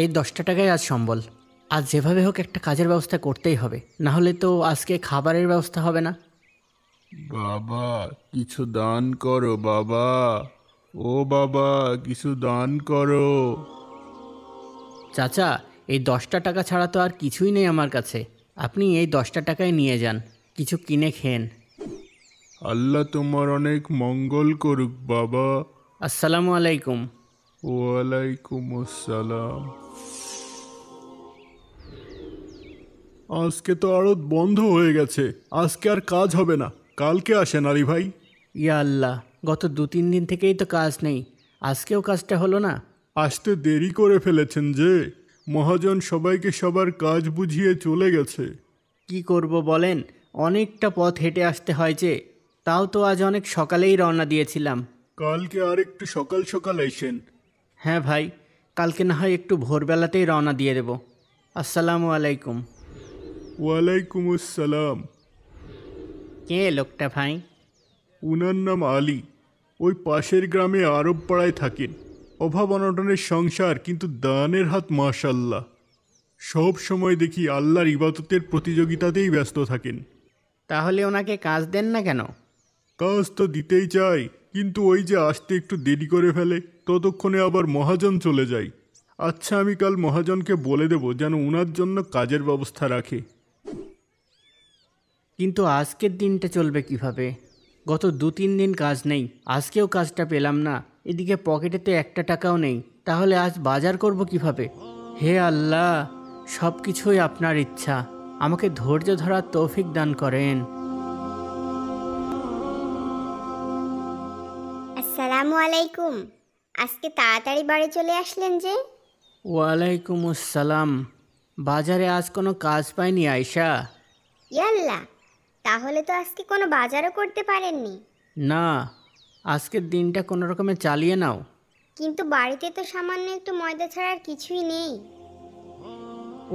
এই 10টা টাকায় আজ সম্বল। আজ যেভাবে হোক একটা কাজের ব্যবস্থা করতেই হবে, না হলে তো আজকে খাবারের ব্যবস্থা হবে না। বাবা, কিছু দান করো বাবা। ও বাবা, কিছু দান করো। চাচা, এই 10টা টাকা ছাড়া তো আর কিছুই নেই আমার কাছে। আপনি এই 10টা টাকায় নিয়ে যান, কিছু কিনে খেন। আল্লাহ তোমার অনেক মঙ্গল করুক বাবা। আসসালামু আলাইকুম। ওয়ালাইকুম আসসালাম। আজকে তো আড়ত বন্ধ হয়ে গেছে, আজকে আর কাজ হবে না। কালকে আসেন আলী ভাই। ইয়া আল্লাহ, গত 2-3 দিন থেকেই তো কাজ নেই, আজকেও কাজটা হলো না। আসতে দেরি করে ফেলেছেন যে, মহাজন সবাইকে সবার কাজ বুঝিয়ে চলে গেছে। কি করব বলেন, অনেকটা পথ হেঁটে আসতে হয় যে। তাও তো আজ অনেক সকালেই রওনা দিয়েছিলাম। কালকে আর একটু সকাল সকাল এসেন। হ্যাঁ ভাই, কালকে না হয় একটু ভোরবেলাতেই রওনা দিয়ে দেব। আসসালামু আলাইকুম। ওয়ালাইকুম আসসালাম। কে লোকটা ভাই? উনার নাম আলী। ওই পাশের গ্রামে আরব পাড়ায় থাকেন। অভাব অনটনের সংসার, কিন্তু দানের হাত মাশাল্লাহ। সব সময় দেখি আল্লাহর ইবাদতের প্রতিযোগিতাতেই ব্যস্ত থাকেন। তাহলে ওনাকে কাজ দেন না কেন? কাজ তো দিতেই চাই, কিন্তু ওই যে আসতে একটু দেরি করে ফেলে, ততক্ষণে আবার মহাজন চলে যায়। আচ্ছা, আমি কাল মহাজনকে বলে দেব যেন উনার জন্য কাজের ব্যবস্থা রাখে। কিন্তু আজকের দিনটা চলবে কিভাবে? গত 2-3 দিন কাজ নেই, আজকেও কাজটা পেলাম না। এদিকে পকেটে তো একটা টাকাও নেই, তাহলে আজ বাজার করব কিভাবে? হে আল্লাহ, সব কিছুই আপনার ইচ্ছা, আমাকে ধৈর্য ধরার তৌফিক দান করেন। আসসালামু আলাইকুম। আজকে তাড়াতাড়ি বাড়ি চলে আসলেন যে? ওয়ালাইকুম আসসালাম। বাজারে আজ কোনো কাজ পাইনি আয়শা। ইয়াল্লা, তাহলে তো আজকে কোনো বাজারও করতে পারেননি। না, আজকের দিনটা কোনো রকমে চালিয়ে নাও। কিন্তু বাড়িতে তো সামান্য একটু ময়দা ছাড়া আর কিছুই নেই।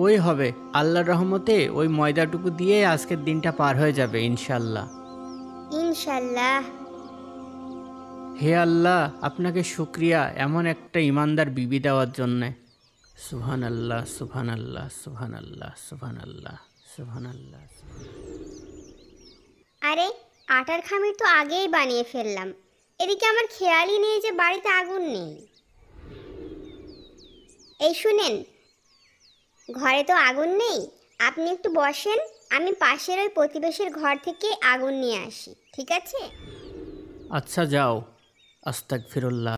ওই হবে, আল্লাহর রহমতে ওই ময়দাটুকু দিয়ে আজকের দিনটা পার হয়ে যাবে ইনশাল্লাহ। ইনশাল্লাহ। হে আল্লাহ, আপনাকে শুক্রিয়া এমন একটা ইমানদার বিবি দেওয়ার জন্যে। সুবহান আল্লাহ, সুবহান আল্লাহ, সুবহান আল্লাহ, সুবহান আল্লাহ, সুবহান আল্লাহ। আরে, আটার খামির তো আগেই বানিয়ে ফেললাম। এদিকে আমার খেয়ালই নেই যে বাড়িতে আগুন নেই। এই শুনেন, ঘরে তো আগুন নেই, আপনি একটু বসেন, আমি পাশের ওই প্রতিবেশীর ঘর থেকে আগুন নিয়ে আসি, ঠিক আছে? আচ্ছা যাও। আস্তাগফিরুল্লাহ।